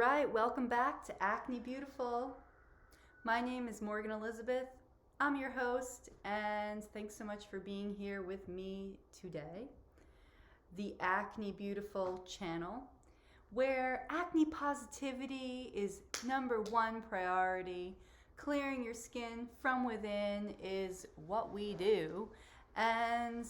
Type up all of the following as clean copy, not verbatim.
right, welcome back to Acne Beautiful. My name is Morgan Elizabeth. I'm your host, and thanks so much for being here with me today. The Acne Beautiful channel, where acne positivity is number one priority. Clearing your skin from within is what we do, and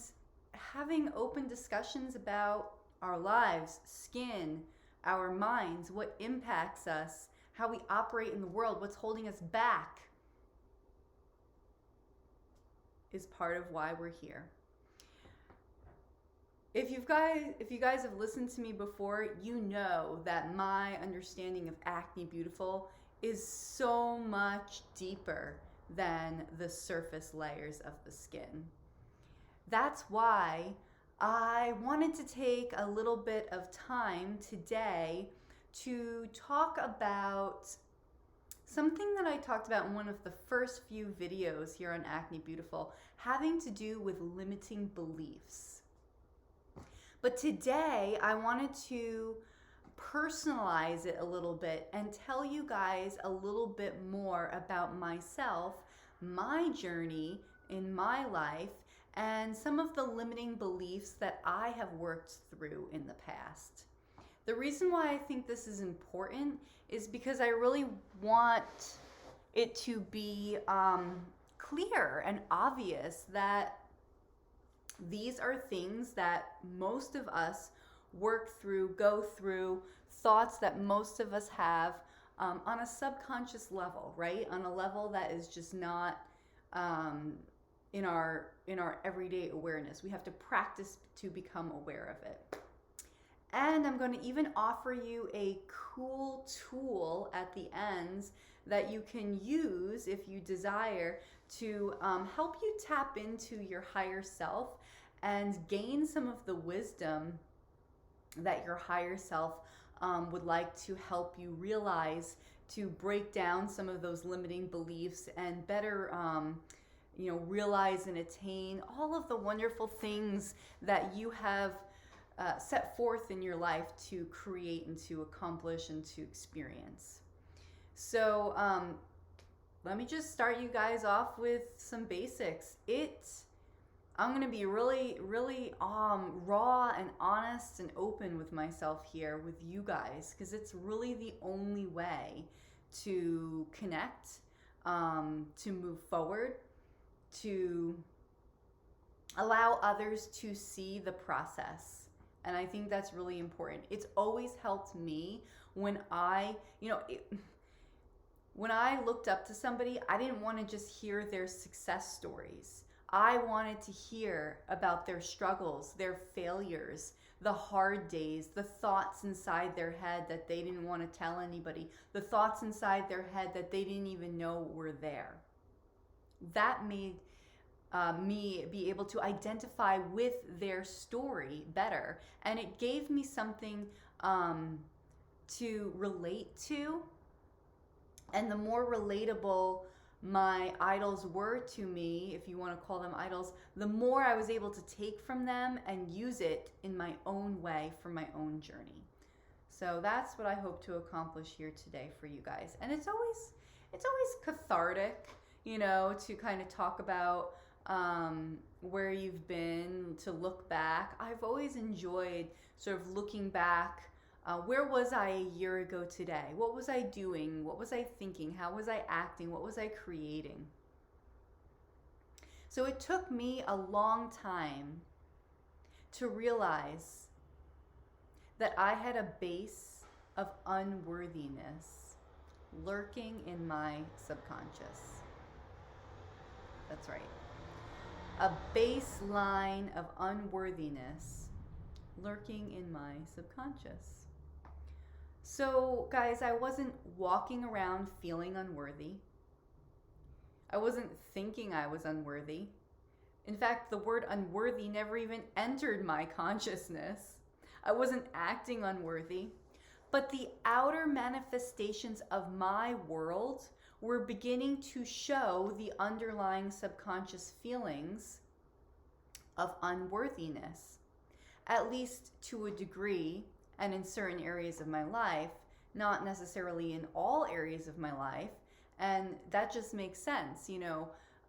having open discussions about our lives, skin, our minds, what impacts us, how we operate in the world, what's holding us back is part of why we're here. If you guys have listened to me before, you know that my understanding of Acne Beautiful is so much deeper than the surface layers of the skin. That's why I wanted to take a little bit of time today to talk about something that I talked about in one of the first few videos here on Acne Beautiful, having to do with limiting beliefs. But today I wanted to personalize it a little bit and tell you guys a little bit more about myself, my journey in my life, and some of the limiting beliefs that I have worked through in the past. The reason why I think this is important is because I really want it to be clear and obvious that these are things that most of us work through, go through, thoughts that most of us have on a subconscious level, right? On a level that is just not in our everyday awareness. We have to practice to become aware of it. And I'm going to even offer you a cool tool at the ends that you can use if you desire to help you tap into your higher self and gain some of the wisdom that your higher self would like to help you realize, to break down some of those limiting beliefs and better realize and attain all of the wonderful things that you have set forth in your life to create and to accomplish and to experience. So let me just start you guys off with some basics. I'm going to be really, really raw and honest and open with myself here with you guys, because it's really the only way to connect, to move forward, to allow others to see the process. And I think that's really important. It's always helped me when when I looked up to somebody, I didn't want to just hear their success stories. I wanted to hear about their struggles, their failures, the hard days, the thoughts inside their head that they didn't want to tell anybody, the thoughts inside their head that they didn't even know were there. That made me be able to identify with their story better, and it gave me something to relate to. And the more relatable my idols were to me, if you want to call them idols, the more I was able to take from them and use it in my own way for my own journey. So that's what I hope to accomplish here today for you guys. And it's always cathartic, to kind of talk about where you've been, to look back. I've always enjoyed sort of looking back. Where was I a year ago today? What was I doing? What was I thinking? How was I acting? What was I creating? So it took me a long time to realize that I had a base of unworthiness lurking in my subconscious. That's right. A baseline of unworthiness lurking in my subconscious. So, guys, I wasn't walking around feeling unworthy. I wasn't thinking I was unworthy. In fact, the word unworthy never even entered my consciousness. I wasn't acting unworthy. But the outer manifestations of my world were beginning to show the underlying subconscious feelings of unworthiness, at least to a degree, and in certain areas of my life, not necessarily in all areas of my life. And that just makes sense. You're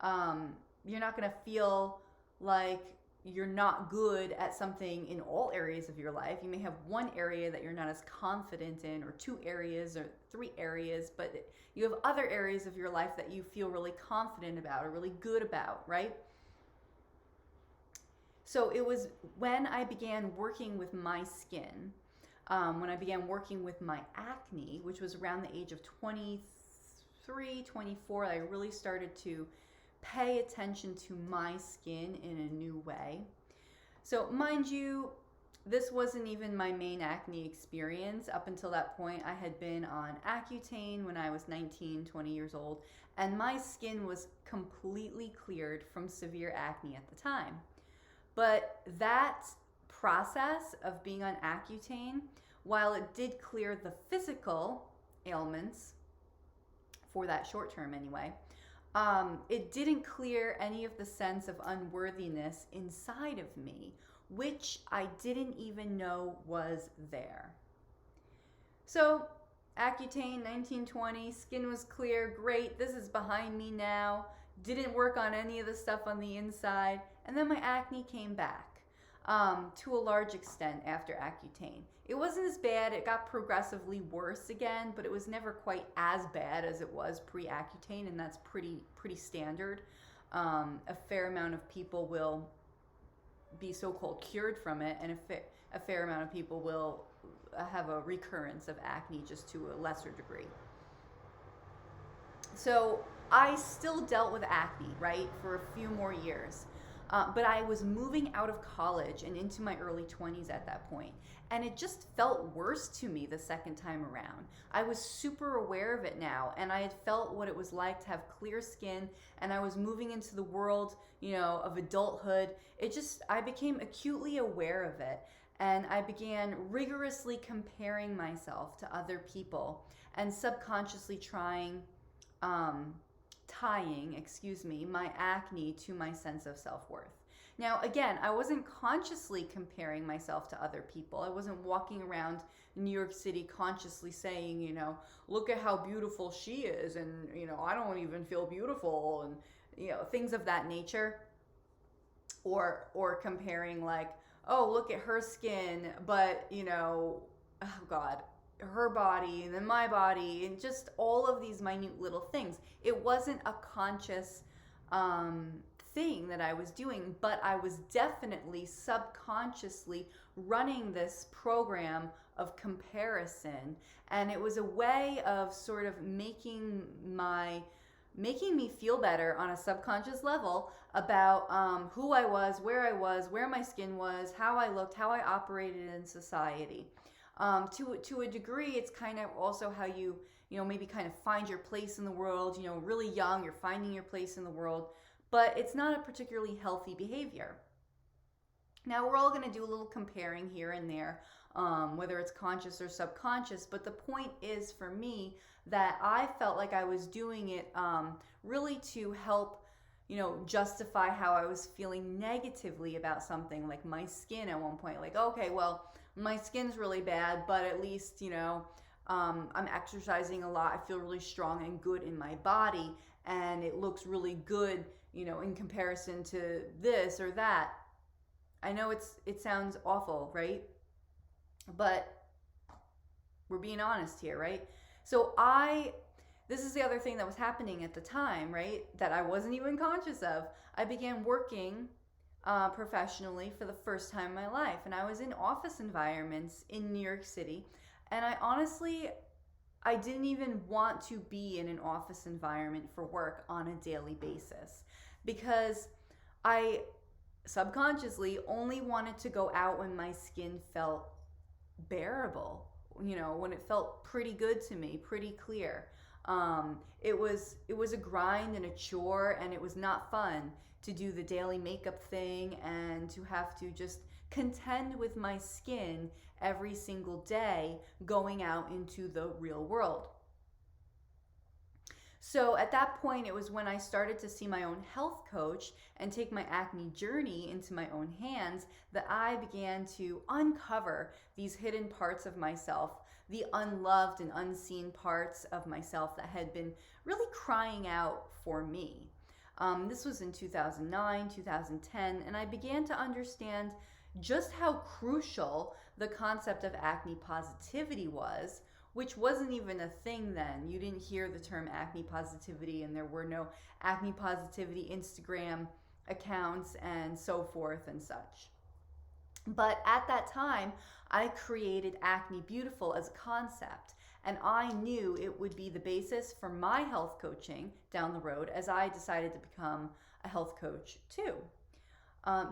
not going to feel like you're not good at something in all areas of your life. You may have one area that you're not as confident in, or two areas, or three areas, but you have other areas of your life that you feel really confident about or really good about, right? So it was when I began working with my skin, when I began working with my acne, which was around the age of 23, 24, I really started to pay attention to my skin in a new way. So mind you, this wasn't even my main acne experience. Up until that point, I had been on Accutane when I was 19, 20 years old, and my skin was completely cleared from severe acne at the time. But that process of being on Accutane, while it did clear the physical ailments, for that short term anyway, it didn't clear any of the sense of unworthiness inside of me, which I didn't even know was there. So, Accutane, 1920, skin was clear, great, this is behind me now. Didn't work on any of the stuff on the inside. And then my acne came back to a large extent after Accutane. It wasn't as bad. It got progressively worse again, but it was never quite as bad as it was pre-Accutane, and that's pretty standard. A fair amount of people will be so-called cured from it, and a fair amount of people will have a recurrence of acne, just to a lesser degree. So I still dealt with acne, right, for a few more years. But I was moving out of college and into my early 20s at that point. And it just felt worse to me the second time around. I was super aware of it now, and I had felt what it was like to have clear skin, and I was moving into the world, of adulthood. I became acutely aware of it, and I began rigorously comparing myself to other people and subconsciously tying my acne to my sense of self-worth. Now, again, I wasn't consciously comparing myself to other people. I wasn't walking around New York City consciously saying, look at how beautiful she is, and, I don't even feel beautiful, and, things of that nature. Or comparing like, oh, look at her skin, but, oh God, her body and then my body, and just all of these minute little things. It wasn't a conscious thing that I was doing, but I was definitely subconsciously running this program of comparison, and it was a way of sort of making me feel better on a subconscious level about who I was, where my skin was, how I looked, how I operated in society. To a degree, it's kind of also how you maybe kind of find your place in the world. Really young, you're finding your place in the world, but it's not a particularly healthy behavior. Now, we're all going to do a little comparing here and there, whether it's conscious or subconscious, but the point is for me that I felt like I was doing it really to help justify how I was feeling negatively about something, like my skin at one point. Like, okay, well, my skin's really bad, but at least, I'm exercising a lot. I feel really strong and good in my body, and it looks really good, in comparison to this or that. I know it sounds awful, right? But we're being honest here, right? So this is the other thing that was happening at the time, right? That I wasn't even conscious of. I began working professionally for the first time in my life, and I was in office environments in New York City, and I didn't even want to be in an office environment for work on a daily basis, because I subconsciously only wanted to go out when my skin felt bearable, when it felt pretty good to me, pretty clear. It was a grind and a chore, and it was not fun to do the daily makeup thing and to have to just contend with my skin every single day going out into the real world. So at that point, it was when I started to see my own health coach and take my acne journey into my own hands that I began to uncover these hidden parts of myself the unloved and unseen parts of myself that had been really crying out for me. This was in 2009, 2010, and I began to understand just how crucial the concept of acne positivity was, which wasn't even a thing then. You didn't hear the term acne positivity, and there were no acne positivity Instagram accounts and so forth and such. But at that time, I created Acne Beautiful as a concept, and I knew it would be the basis for my health coaching down the road as I decided to become a health coach too.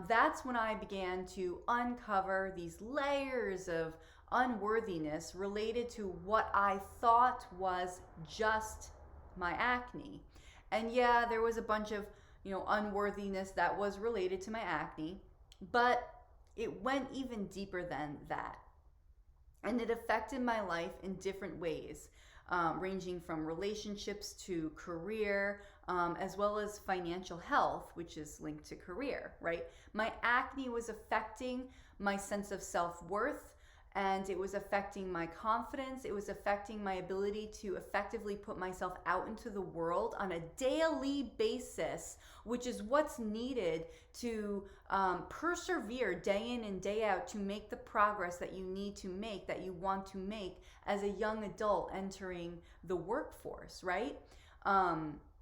That's when I began to uncover these layers of unworthiness related to what I thought was just my acne. And yeah, there was a bunch of, unworthiness that was related to my acne, but it went even deeper than that. And it affected my life in different ways, ranging from relationships to career, as well as financial health, which is linked to career, right? My acne was affecting my sense of self-worth, and it was affecting my confidence. It was affecting my ability to effectively put myself out into the world on a daily basis, which is what's needed to persevere day in and day out to make the progress that you need to make, that you want to make as a young adult entering the workforce, right?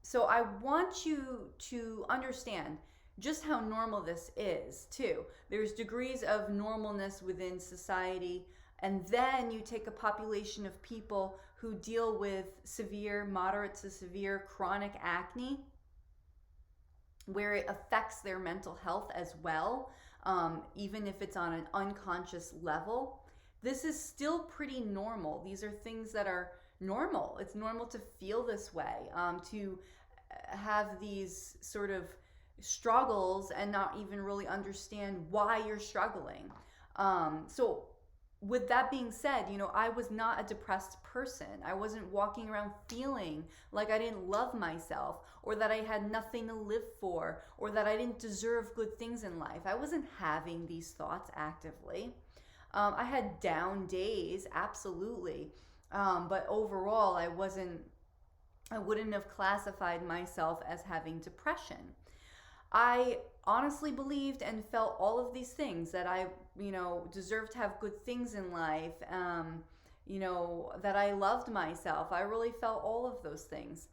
So I want you to understand just how normal this is too. There's degrees of normalness within society, and then you take a population of people who deal with severe, moderate to severe chronic acne, where it affects their mental health as well, even if it's on an unconscious level. This is still pretty normal. These are things that are normal. It's normal to feel this way, to have these sort of struggles and not even really understand why you're struggling. So with that being said, I was not a depressed person. I wasn't walking around feeling like I didn't love myself, or that I had nothing to live for, or that I didn't deserve good things in life. I wasn't having these thoughts actively. I had down days, absolutely. But overall, I wouldn't have classified myself as having depression. I honestly believed and felt all of these things, that I, deserved to have good things in life, that I loved myself. I really felt all of those things.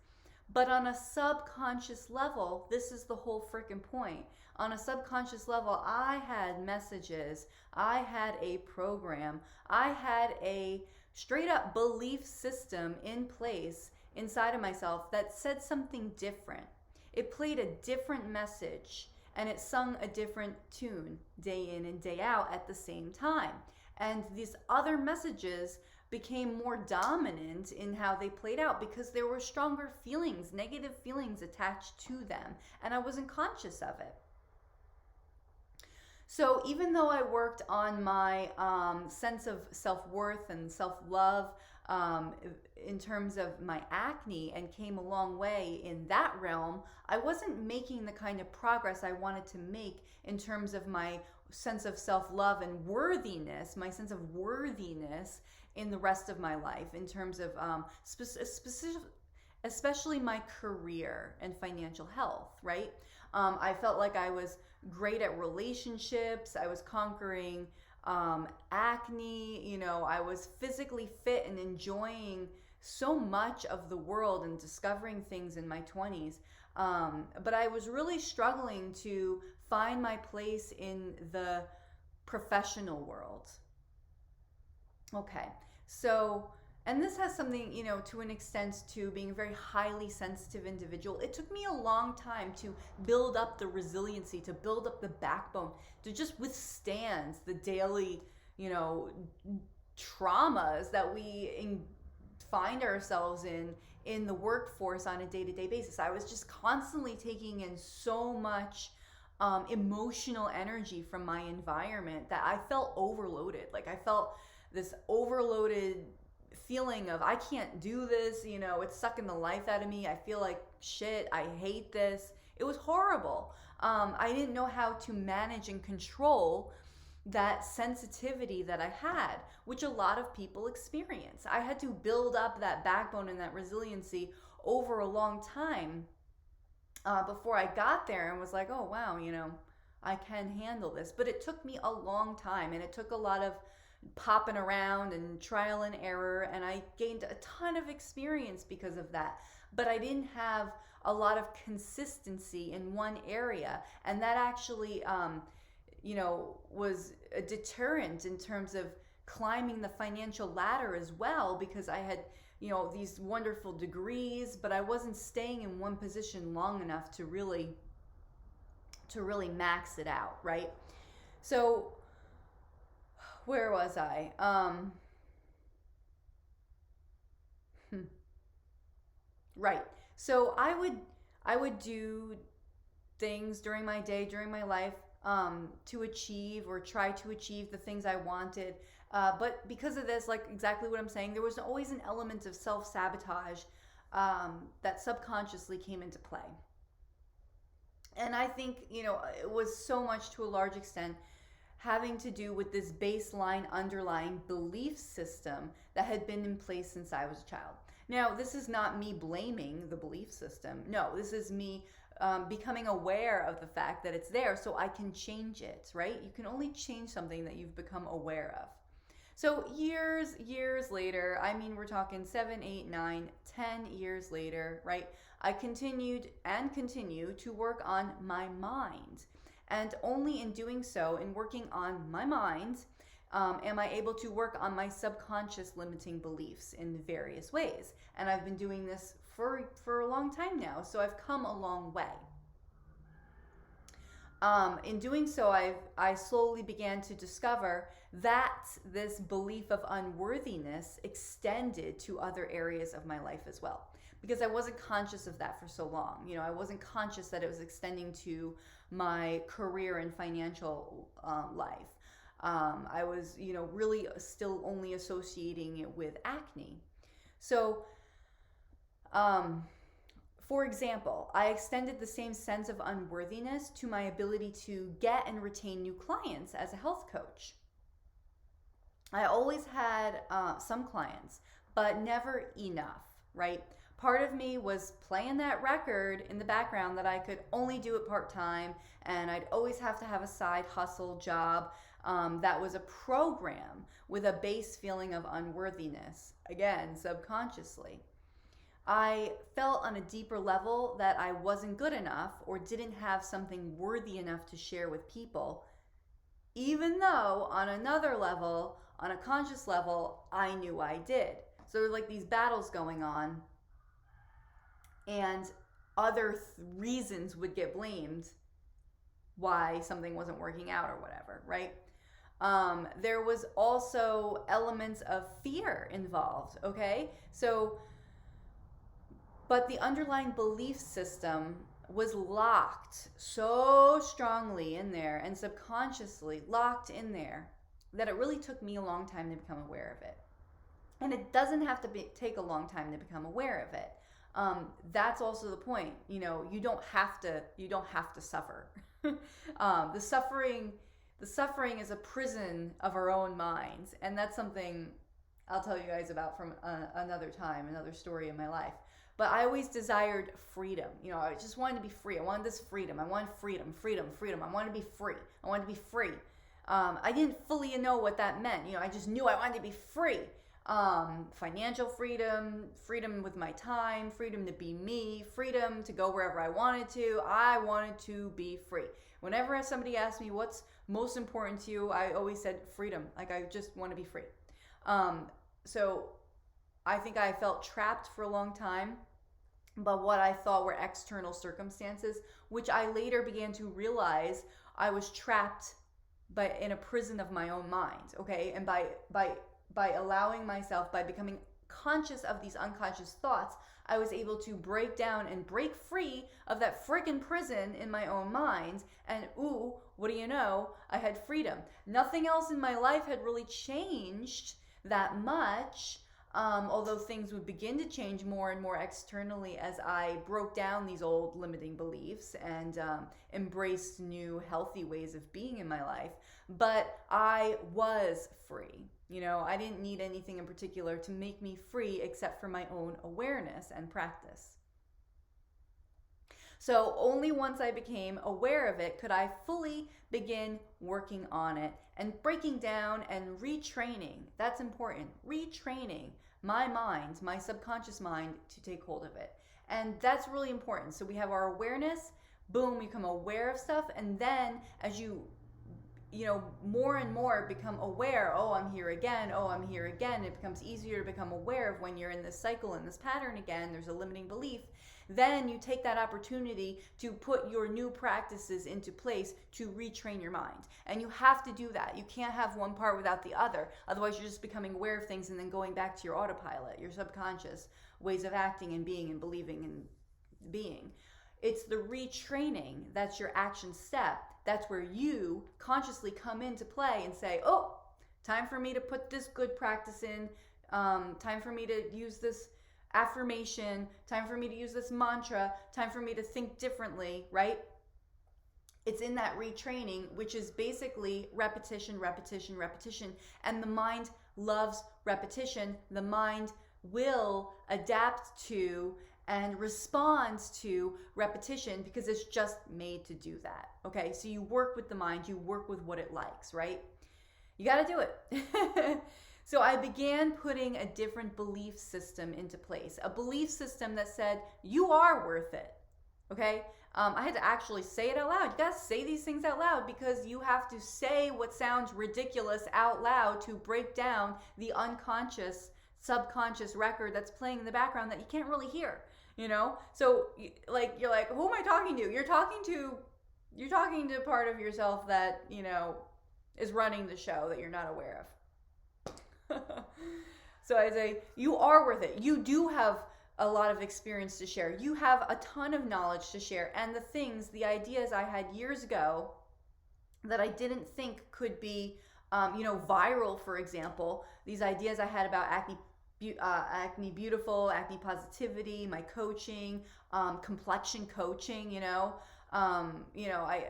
But on a subconscious level, this is the whole freaking point. On a subconscious level, I had messages, I had a program, I had a straight up belief system in place inside of myself that said something different. It played a different message, and it sung a different tune day in and day out at the same time. And these other messages became more dominant in how they played out because there were stronger feelings, negative feelings attached to them, and I wasn't conscious of it. So even though I worked on my sense of self-worth and self-love in terms of my acne and came a long way in that realm, I wasn't making the kind of progress I wanted to make in terms of my sense of self-love and worthiness, my sense of worthiness in the rest of my life, in terms of especially my career and financial health, right? I felt like I was great at relationships. I was conquering acne. I was physically fit and enjoying so much of the world and discovering things in my 20s. But I was really struggling to find my place in the professional world. Okay, so, and this has something, to an extent to being a very highly sensitive individual. It took me a long time to build up the resiliency, to build up the backbone, to just withstand the daily, traumas that we find ourselves in the workforce on a day-to-day basis. I was just constantly taking in so much emotional energy from my environment that I felt overloaded. Like I felt this overloaded feeling of I can't do this, it's sucking the life out of me. I feel like shit. I hate this. It was horrible. I didn't know how to manage and control that sensitivity that I had, which a lot of people experience. I had to build up that backbone and that resiliency over a long time before I got there and was like, oh, wow, I can handle this. But it took me a long time, and it took a lot of popping around and trial and error, and I gained a ton of experience because of that. But I didn't have a lot of consistency in one area, and that actually was a deterrent in terms of climbing the financial ladder as well, because I had these wonderful degrees, but I wasn't staying in one position long enough to really max it out, right? So where was I? Right. So I would do things during my day, during my life, to achieve or try to achieve the things I wanted. But because of this, like exactly what I'm saying, there was always an element of self-sabotage that subconsciously came into play. And I think, it was so much, to a large extent, having to do with this baseline underlying belief system that had been in place since I was a child. Now, this is not me blaming the belief system. No, this is me becoming aware of the fact that it's there so I can change it, right? You can only change something that you've become aware of. So years later, I mean, we're talking 7, 8, 9, 10 years later, right? I continued and continue to work on my mind. And only in doing so, in working on my mind, am I able to work on my subconscious limiting beliefs in various ways. And I've been doing this for a long time now, so I've come a long way. In doing so, I slowly began to discover that this belief of unworthiness extended to other areas of my life as well, because I wasn't conscious of that for so long. I wasn't conscious that it was extending to my career and financial life. I was, really still only associating it with acne. So, for example, I extended the same sense of unworthiness to my ability to get and retain new clients as a health coach. I always had some clients, but never enough, right? Part of me was playing that record in the background that I could only do it part-time, and I'd always have to have a side hustle job that was a program with a base feeling of unworthiness, again, subconsciously. I felt on a deeper level that I wasn't good enough or didn't have something worthy enough to share with people, even though on another level, on a conscious level, I knew I did. So there were like these battles going on, and other reasons would get blamed why something wasn't working out or whatever, right? There was also elements of fear involved, okay? But the underlying belief system was locked so strongly in there and subconsciously locked in there that it really took me a long time to become aware of it. And it doesn't have to take a long time to become aware of it. That's also the point. You don't have to suffer. The suffering is a prison of our own minds, and that's something I'll tell you guys about from another time, another story in my life. But I always desired freedom. I just wanted to be free. I wanted this freedom. I wanted freedom. I wanted to be free. I wanted to be free. I didn't fully know what that meant. I just knew I wanted to be free. Financial freedom, freedom with my time, freedom to be me, freedom to go wherever I wanted to. I wanted to be free. Whenever somebody asked me what's most important to you, I always said freedom. Like, I just want to be free. So I think I felt trapped for a long time by what I thought were external circumstances, which I later began to realize I was trapped in a prison of my own mind, okay? And by allowing myself, by becoming conscious of these unconscious thoughts, I was able to break down and break free of that freaking prison in my own mind. And ooh, what do you know? I had freedom. Nothing else in my life had really changed that much, although things would begin to change more and more externally as I broke down these old limiting beliefs and embraced new healthy ways of being in my life. but I was free. You know, I didn't need anything in particular to make me free except for my own awareness and practice. So only once I became aware of it could I fully begin working on it and breaking down and retraining. That's important. Retraining my mind, my subconscious mind, to take hold of it. And that's really important. So we have our awareness, boom, we become aware of stuff. And then as you more and more become aware, oh, I'm here again, oh, I'm here again. It becomes easier to become aware of when you're in this cycle, in this pattern again, there's a limiting belief. Then you take that opportunity to put your new practices into place to retrain your mind. And you have to do that. You can't have one part without the other. Otherwise, you're just becoming aware of things and then going back to your autopilot, your subconscious ways of acting and being and believing and being. It's the retraining that's your action step. That's where you consciously come into play and say, oh, time for me to put this good practice in. Time for me to use this affirmation. Time for me to use this mantra. Time for me to think differently, right? It's in that retraining, which is basically repetition, repetition, repetition. And the mind loves repetition. The mind will adapt to and responds to repetition because it's just made to do that. Okay, so you work with the mind, you work with what it likes, right? You got to do it. So I began putting a different belief system into place, a belief system that said, you are worth it. Okay, I had to actually say it out loud. You got to say these things out loud because you have to say what sounds ridiculous out loud to break down the unconscious, subconscious record that's playing in the background that you can't really hear. You know, so like you're like, who am I talking to? You're talking to part of yourself that, you know, is running the show that you're not aware of. So I say, you are worth it. You do have a lot of experience to share. You have a ton of knowledge to share. And the ideas I had years ago that I didn't think could be, viral, for example, these ideas I had about Acne Beautiful, acne positivity, my coaching, complexion coaching, I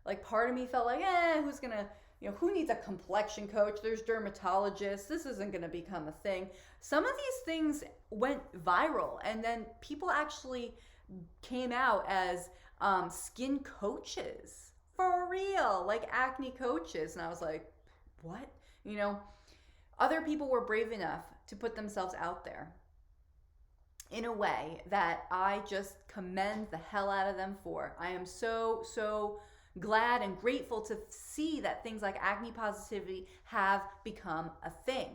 like part of me felt like, who's gonna, who needs a complexion coach? There's dermatologists. This isn't gonna become a thing. Some of these things went viral, and then people actually came out as skin coaches for real, like acne coaches, and I was like, what? Other people were brave enough to put themselves out there in a way that I just commend the hell out of them for. I am so, so glad and grateful to see that things like acne positivity have become a thing.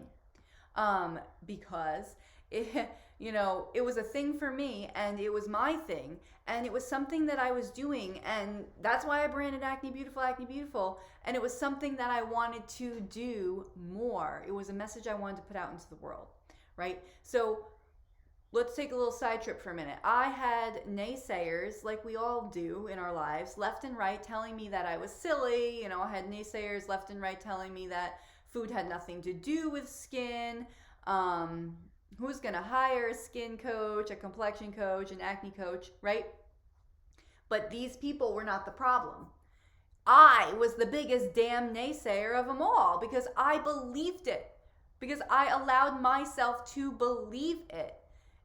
Because it was a thing for me, and it was my thing, and it was something that I was doing, and that's why I branded Acne Beautiful, and it was something that I wanted to do more. It was a message I wanted to put out into the world, right? So let's take a little side trip for a minute. I had naysayers, like we all do in our lives, left and right, telling me that I was silly. I had naysayers left and right telling me that food had nothing to do with skin. Who's going to hire a skin coach, a complexion coach, an acne coach, right? But these people were not the problem. I was the biggest damn naysayer of them all because I believed it, because I allowed myself to believe it.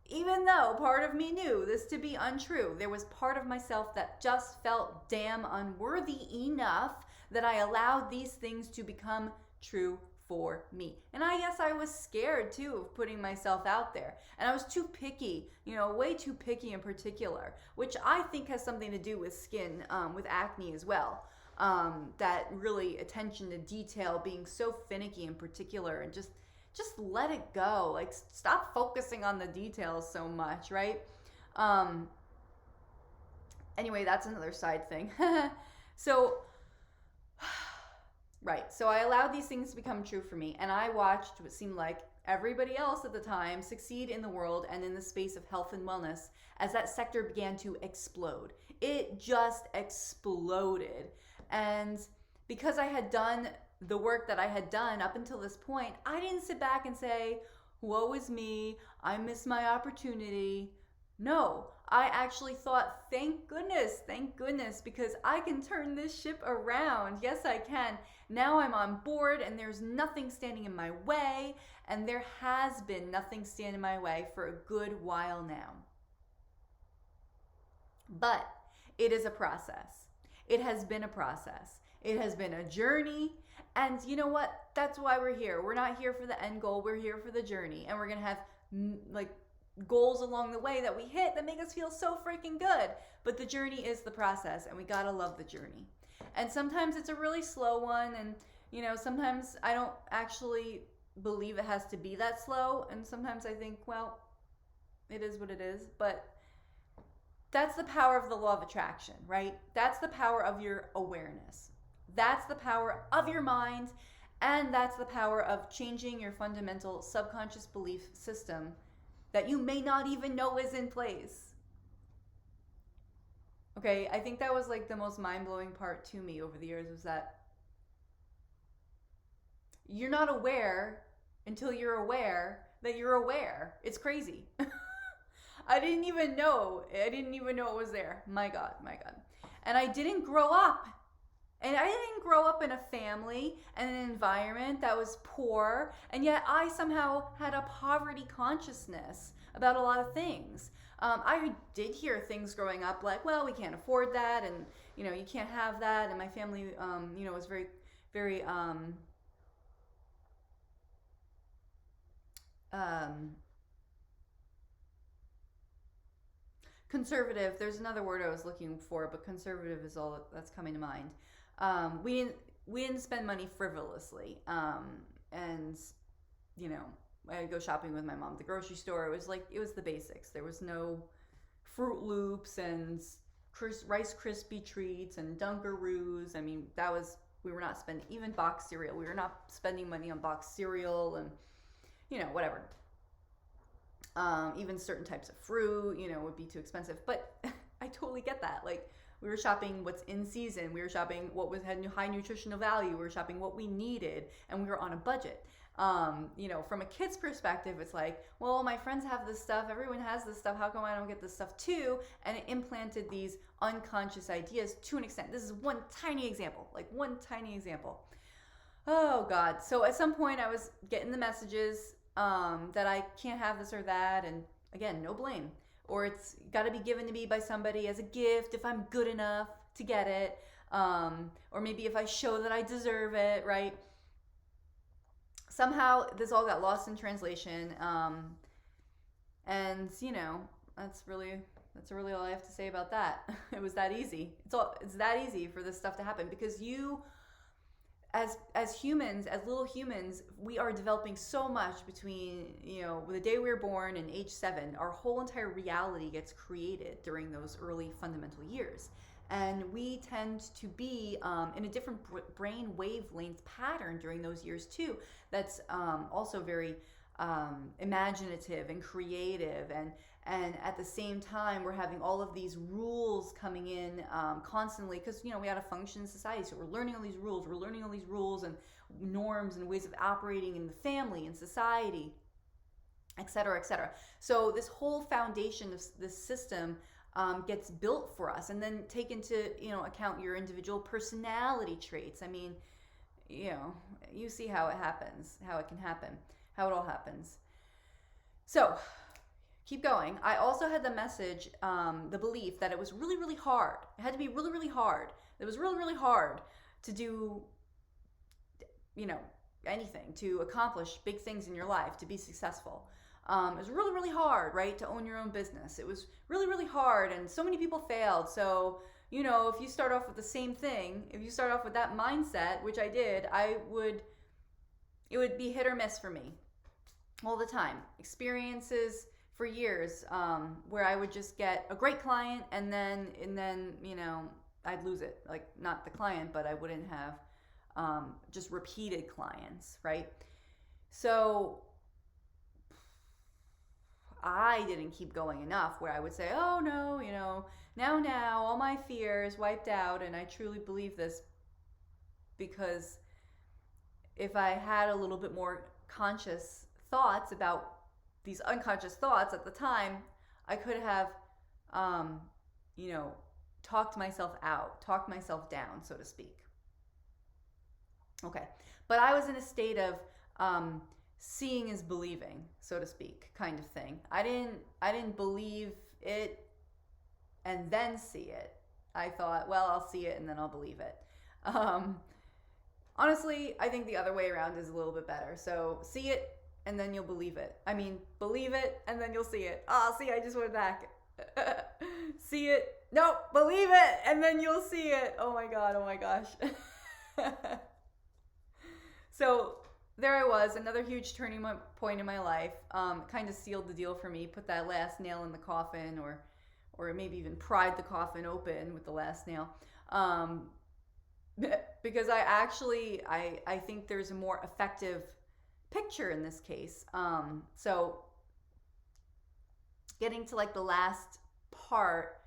Even though part of me knew this to be untrue, there was part of myself that just felt damn unworthy enough that I allowed these things to become true for me. And I guess I was scared too of putting myself out there. And I was too picky, way too picky in particular, which I think has something to do with skin, with acne as well. That really attention to detail, being so finicky in particular, and just let it go. Like, stop focusing on the details so much, right? Anyway, that's another side thing. So I allowed these things to become true for me, and I watched what seemed like everybody else at the time succeed in the world and in the space of health and wellness as that sector began to explode. It just exploded. And because I had done the work that I had done up until this point, I didn't sit back and say, woe is me, I missed my opportunity. No, I actually thought, thank goodness, because I can turn this ship around. Yes, I can. Now I'm on board and there's nothing standing in my way, and there has been nothing standing in my way for a good while now. But it is a process. It has been a process. It has been a journey. And you know what? That's why we're here. We're not here for the end goal. We're here for the journey. And we're going to have like goals along the way that we hit that make us feel so freaking good. But the journey is the process, and we got to love the journey. And sometimes it's a really slow one. And, sometimes I don't actually believe it has to be that slow. And sometimes I think, well, it is what it is. But that's the power of the law of attraction, right? That's the power of your awareness. That's the power of your mind, and that's the power of changing your fundamental subconscious belief system that you may not even know is in place. Okay, I think that was like the most mind-blowing part to me over the years, was that you're not aware until you're aware that you're aware. It's crazy. I didn't even know it was there. My God. And I didn't grow up. And I didn't grow up in a family and an environment that was poor, and yet I somehow had a poverty consciousness about a lot of things. I did hear things growing up like, well, we can't afford that, and you can't have that. And my family, was very, very conservative. There's another word I was looking for, but conservative is all that's coming to mind. We didn't spend money frivolously, and I'd go shopping with my mom at the grocery store. It was the basics. There was no Fruit Loops and Rice Krispie treats and Dunkaroos. I mean, we were not spending, even boxed cereal. We were not spending money on boxed cereal and whatever. Even certain types of fruit, would be too expensive. But I totally get that. Like, we were shopping what's in season. We were shopping what had high nutritional value. We were shopping what we needed, and we were on a budget. From a kid's perspective, it's like, well, my friends have this stuff. Everyone has this stuff. How come I don't get this stuff too? And it implanted these unconscious ideas to an extent. This is one tiny example. Oh, God. So at some point, I was getting the messages that I can't have this or that. And again, no blame. Or it's got to be given to me by somebody as a gift if I'm good enough to get it. Or maybe if I show that I deserve it, right? Somehow this all got lost in translation. And that's really all I have to say about that. It was that easy. It's that easy for this stuff to happen, because you, as humans, as little humans, we are developing so much between the day we were born and age 7. Our whole entire reality gets created during those early fundamental years, and we tend to be in a different brain wavelength pattern during those years too. That's also very imaginative and creative, and at the same time we're having all of these rules coming in constantly, because we got to function in society, so we're learning all these rules and norms and ways of operating in the family and society, etc., etc. So this whole foundation of this system gets built for us, and then take into account your individual personality traits. I mean, you see how it happens, how it can happen, how it all happens. So keep going. I also had the message, the belief that it was really, really hard. It had to be really, really hard. It was really, really hard to do, anything, to accomplish big things in your life, to be successful. It was really, really hard, right, to own your own business. It was really, really hard, and so many people failed. So, if you start off with the same thing, if you start off with that mindset, which I did, it would be hit or miss for me all the time. Experiences for years where I would just get a great client, and then I'd lose it. Like, not the client, but I wouldn't have just repeated clients, right? So I didn't keep going enough where I would say, oh no, now all my fears wiped out, and I truly believe this, because if I had a little bit more conscious thoughts about these unconscious thoughts at the time, I could have you know, talked myself out, talked myself down, so to speak. Okay. But I was in a state of seeing is believing, so to speak, kind of thing. I didn't believe it and then see it. I thought, well, I'll see it and then I'll believe it. Honestly, I think the other way around is a little bit better. So see it and then you'll believe it. I mean, believe it and then you'll see it. Ah, see, I just went back. See it. No, believe it and then you'll see it. Oh my God. Oh my gosh. So there I was, another huge turning point in my life. Kind of sealed the deal for me, put that last nail in the coffin, or maybe even pried the coffin open with the last nail. Because I think there's a more effective picture in this case. So getting to like the last part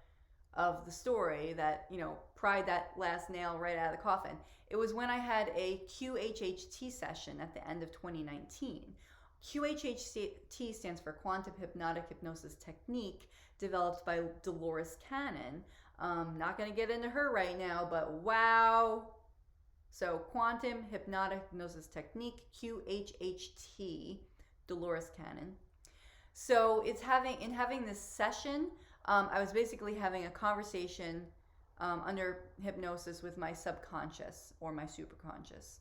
of the story that, pried that last nail right out of the coffin. It was when I had a QHHT session at the end of 2019. QHHT stands for Quantum Hypnotic Hypnosis Technique, developed by Dolores Cannon. Not going to get into her right now, but wow. So Quantum Hypnotic Hypnosis Technique, QHHT, Dolores Cannon. So in having this session, I was basically having a conversation under hypnosis with my subconscious or my superconscious.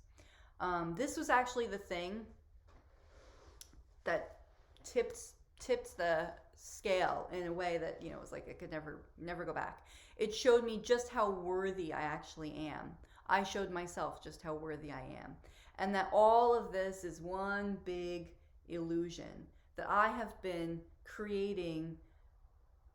This was actually the thing that tipped the scale in a way that, it was like I could never go back. It showed me just how worthy I actually am. I showed myself just how worthy I am. And that all of this is one big illusion, that I have been creating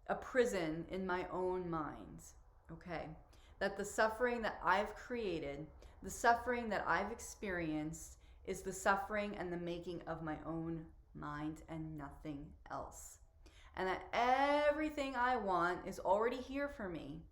a prison in my own mind. Okay, that the suffering that I've created, the suffering that I've experienced, is the suffering and the making of my own mind and nothing else. And that everything I want is already here for me,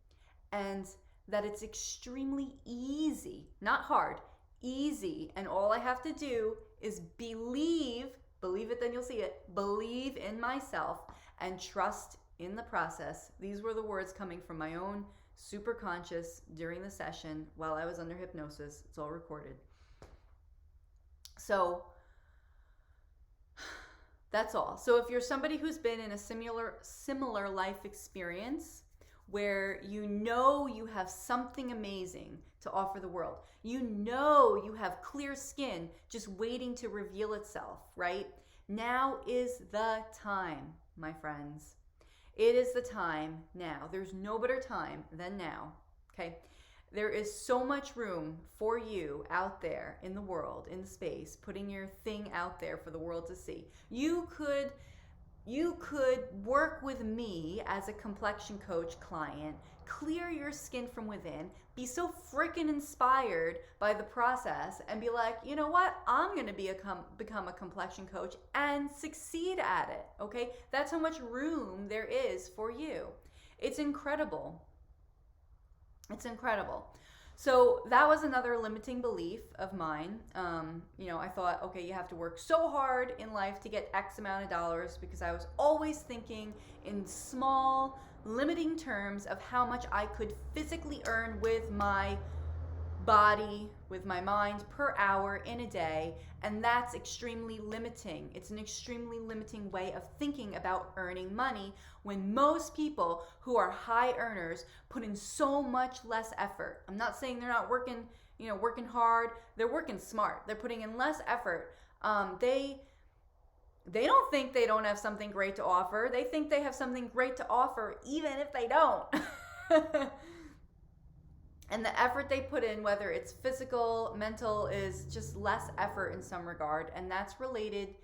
and that it's extremely easy, not hard, easy, and all I have to do is believe it, then you'll see it, believe in myself and trust in the process. These were the words coming from my own superconscious during the session while I was under hypnosis. It's all recorded. So that's all. So if you're somebody who's been in a similar life experience where you have something amazing to offer the world, you have clear skin just waiting to reveal itself, right? Now is the time, my friends. It is the time now. There's no better time than now, okay? There is so much room for you out there in the world, in the space, putting your thing out there for the world to see. You could work with me as a complexion coach client, clear your skin from within, be so freaking inspired by the process, and be like, you know what? I'm going to become a complexion coach and succeed at it, okay? That's how much room there is for you. It's incredible. It's incredible. So that was another limiting belief of mine. I thought, okay, you have to work so hard in life to get X amount of dollars, because I was always thinking in small, limiting terms of how much I could physically earn with my body, with my mind per hour in a day, and that's extremely limiting. It's an extremely limiting way of thinking about earning money when most people who are high earners put in so much less effort. I'm not saying they're not working hard. They're working smart. They're putting in less effort. They don't think they don't have something great to offer. They think they have something great to offer even if they don't. And the effort they put in, whether it's physical, mental, is just less effort in some regard. And that's related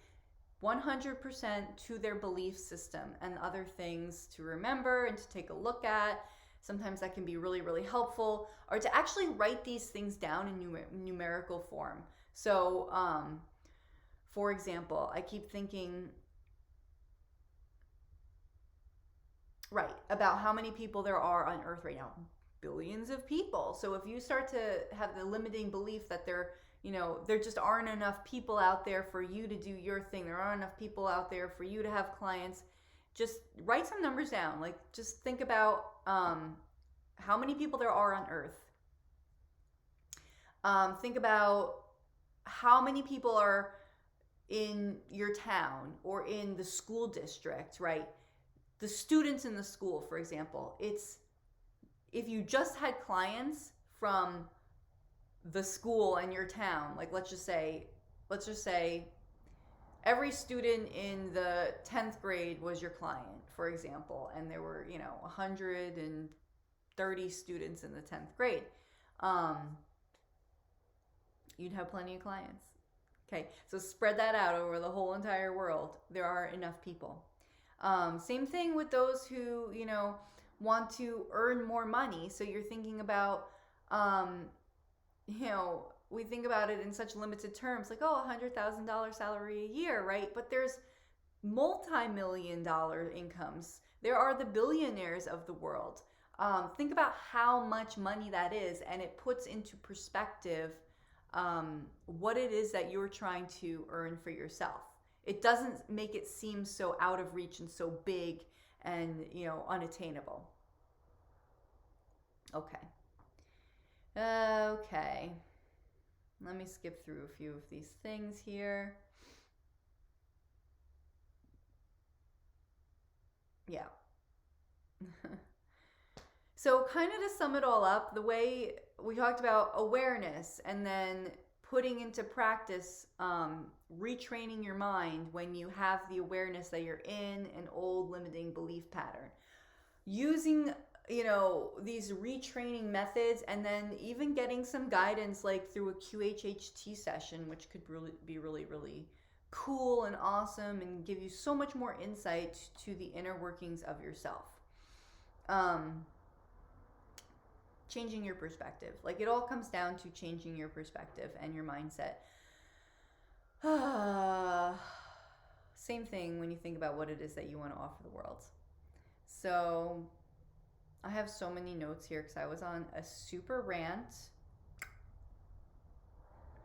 100% to their belief system and other things to remember and to take a look at. Sometimes that can be really, really helpful, or to actually write these things down in numerical form. So, for example, I keep thinking, about how many people there are on Earth right now. Billions of people. So if you start to have the limiting belief that there just aren't enough people out there for you to do your thing, there aren't enough people out there for you to have clients, just write some numbers down. Like, just think about how many people there are on Earth. Think about how many people are in your town or in the school district, right? The students in the school, for example. It's, if you just had clients from the school and your town, like let's just say every student in the 10th grade was your client, for example, and there were, 130 students in the 10th grade. You'd have plenty of clients. Okay, so spread that out over the whole entire world. There are enough people. Same thing with those who, want to earn more money. So you're thinking about, we think about it in such limited terms, like, oh, $100,000 salary a year, right? But there's multi-million-dollar incomes. There are the billionaires of the world. Think about how much money that is, and it puts into perspective what it is that you're trying to earn for yourself. It doesn't make it seem so out of reach and so big and, unattainable. Okay. Let me skip through a few of these things here. Yeah. So kind of to sum it all up, the way we talked about awareness and then putting into practice, retraining your mind when you have the awareness that you're in an old limiting belief pattern. Using, these retraining methods, and then even getting some guidance like through a QHHT session, which could be really, really cool and awesome and give you so much more insight to the inner workings of yourself. Changing your perspective. Like, it all comes down to changing your perspective and your mindset. Same thing when you think about what it is that you want to offer the world. So I have so many notes here because I was on a super rant,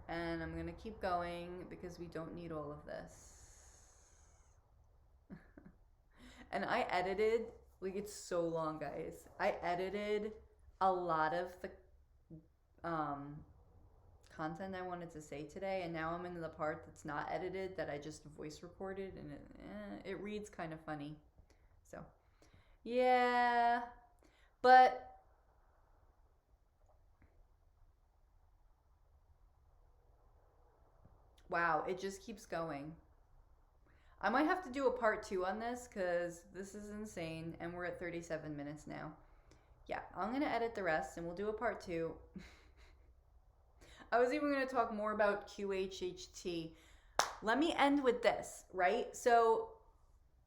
and I'm going to keep going because we don't need all of this. And I edited, like, it's so long, guys. I edited a lot of the content I wanted to say today, and now I'm into the part that's not edited, that I just voice recorded, and it reads kind of funny. So, yeah. But wow, it just keeps going. I might have to do a part 2 on this because this is insane, and we're at 37 minutes now. Yeah, I'm going to edit the rest, and we'll do a part 2. I was even going to talk more about QHHT. Let me end with this, right? So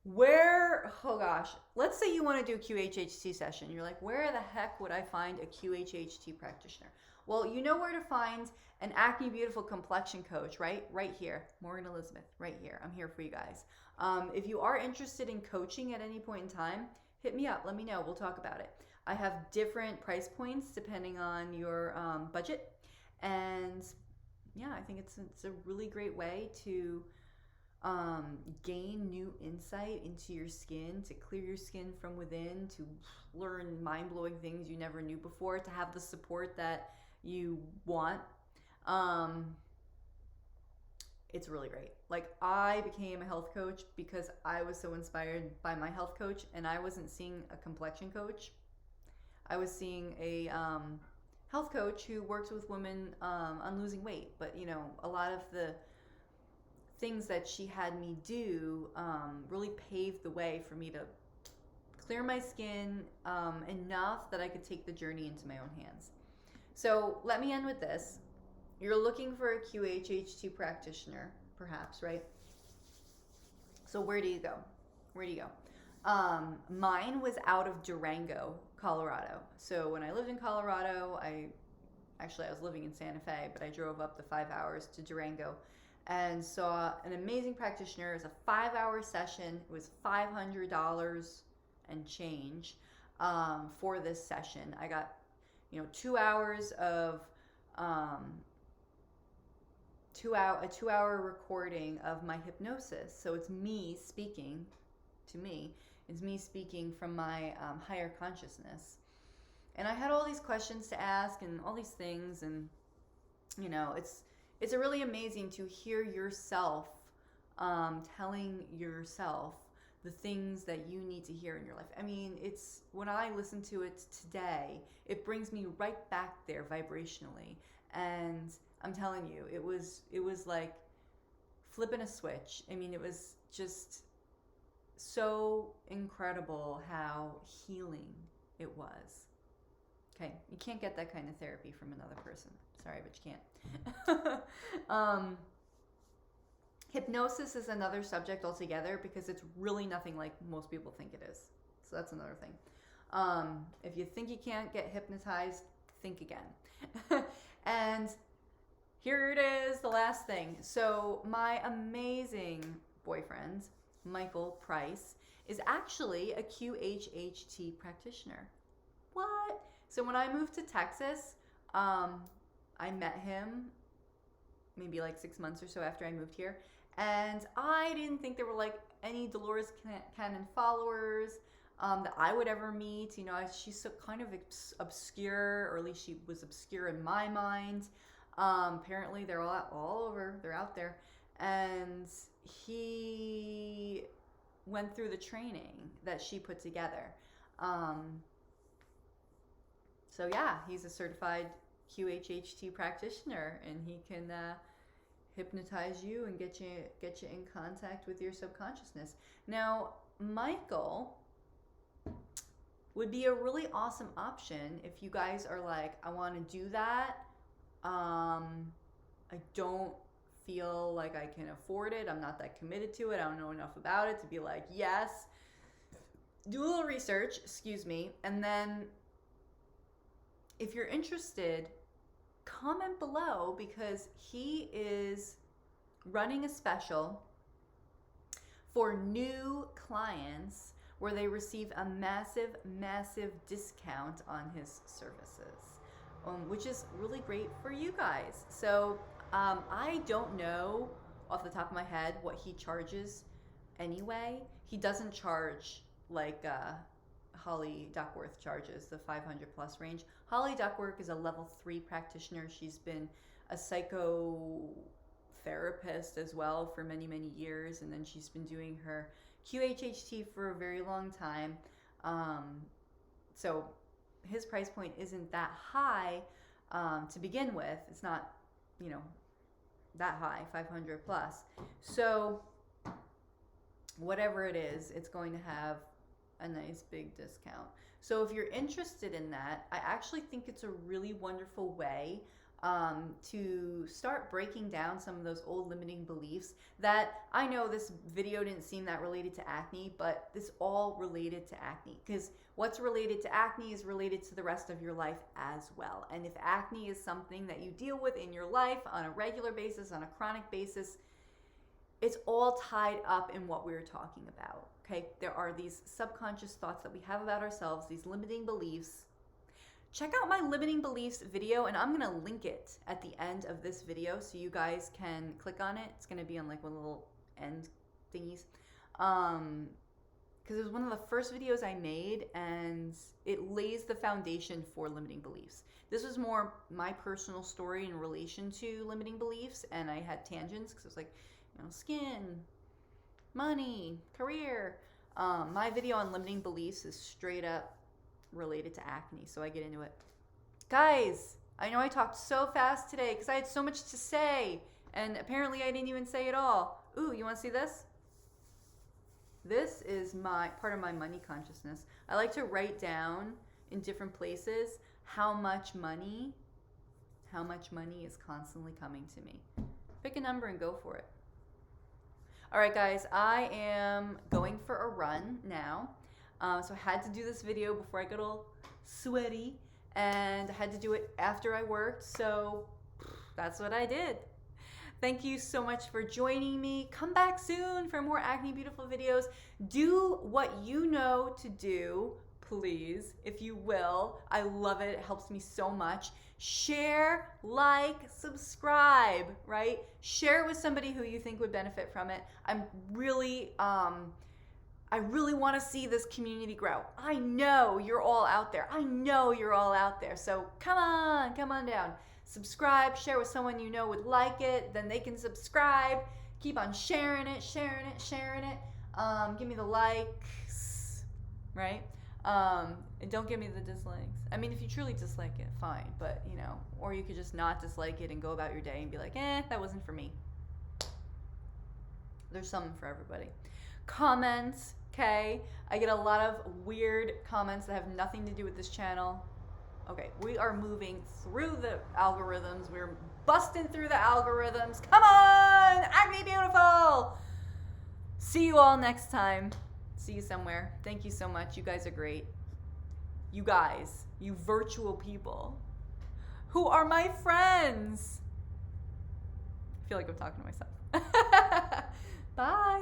let's say you want to do a QHHT session. You're like, where the heck would I find a QHHT practitioner? Well, you know where to find an Acne Beautiful complexion coach, right? Right here. Morgan Elizabeth, right here. I'm here for you guys. If you are interested in coaching at any point in time, hit me up. Let me know. We'll talk about it. I have different price points depending on your budget. And yeah, I think it's a really great way to gain new insight into your skin, to clear your skin from within, to learn mind-blowing things you never knew before, to have the support that you want. It's really great. Like, I became a health coach because I was so inspired by my health coach, and I wasn't seeing a complexion coach. I was seeing a health coach who works with women on losing weight, but a lot of the things that she had me do really paved the way for me to clear my skin enough that I could take the journey into my own hands. So let me end with this. You're looking for a QHHT practitioner, perhaps, right? So where do you go? Mine was out of Durango, Colorado. So when I lived in Colorado, I was living in Santa Fe, but I drove up the 5 hours to Durango and saw an amazing practitioner. It was a 5-hour session. It was $500 and change for this session. I got 2 hours of a 2-hour recording of my hypnosis. So it's me speaking to me It's me speaking from my higher consciousness. And I had all these questions to ask and all these things, and you know, it's really amazing to hear yourself telling yourself the things that you need to hear in your life. I mean, it's when I listen to it today, it brings me right back there vibrationally. And I'm telling you, it was like flipping a switch. I mean, it was just so incredible how healing it was. Okay, you can't get that kind of therapy from another person. Sorry, but you can't. Hypnosis is another subject altogether because it's really nothing like most people think it is. So that's another thing. If you think you can't get hypnotized, think again. And here it is, the last thing. So my amazing boyfriend, Michael Price, is actually a QHHT practitioner. What? So when I moved to Texas, I met him maybe like 6 months or so after I moved here. And I didn't think there were like any Dolores Cannon followers that I would ever meet. You know, she's so kind of obscure, or at least she was obscure in my mind. Apparently they're all over, they're out there. And he went through the training that she put together. So yeah, he's a certified QHHT practitioner, and he can hypnotize you and get you in contact with your subconsciousness. Now, Michael would be a really awesome option if you guys are like, I want to do that. I don't feel like I can afford it. I'm not that committed to it. I don't know enough about it to be like, yes. Do a little research, and then if you're interested, comment below, because he is running a special for new clients where they receive a massive discount on his services, which is really great for you guys. So I don't know off the top of my head what he charges anyway. He doesn't charge like Holly Duckworth charges, the 500 plus range. Holly Duckworth is a level 3 practitioner. She's been a psychotherapist as well for many years, and then she's been doing her QHHT for a very long time. So his price point isn't that high to begin with. It's not, that high, 500 plus. So whatever it is, it's going to have a nice big discount. So if you're interested in that, I actually think it's a really wonderful way to start breaking down some of those old limiting beliefs that I know this video didn't seem that related to acne, but this all related to acne, because what's related to acne is related to the rest of your life as well. And if acne is something that you deal with in your life on a regular basis, on a chronic basis, it's all tied up in what we were talking about. Okay, there are these subconscious thoughts that we have about ourselves, these limiting beliefs. Check out my limiting beliefs video, and I'm gonna link it at the end of this video so you guys can click on it. It's gonna be on like one of the little end thingies. Because it was one of the first videos I made, and it lays the foundation for limiting beliefs. This was more my personal story in relation to limiting beliefs, and I had tangents because it was like, skin, money, career. My video on limiting beliefs is straight up related to acne, so I get into it. Guys, I know I talked so fast today because I had so much to say, and apparently I didn't even say it all. Ooh, you want to see this? This is my part of my money consciousness. I like to write down in different places how much money is constantly coming to me. Pick a number and go for it. All right, guys, I am going for a run now. So I had to do this video before I got all sweaty, and I had to do it after I worked, so that's what I did. Thank you so much for joining me. Come back soon for more Acne Beautiful videos. Do what you know to do, please, if you will. I love it. It helps me so much. Share, like, subscribe, right? Share it with somebody who you think would benefit from it. I'm really, I really want to see this community grow. I know you're all out there. I know you're all out there. So come on down. Subscribe, share with someone you know would like it. Then they can subscribe. Keep on sharing it. Give me the likes, right? And don't give me the dislikes. I mean, if you truly dislike it, fine. But, you know, or you could just not dislike it and go about your day and be like, that wasn't for me. There's something for everybody. Comments, okay? I get a lot of weird comments that have nothing to do with this channel. Okay, we are moving through the algorithms. We're busting through the algorithms. Come on! Acne Beautiful! See you all next time. See you somewhere. Thank you so much. You guys are great. You guys, you virtual people who are my friends. I feel like I'm talking to myself. Bye.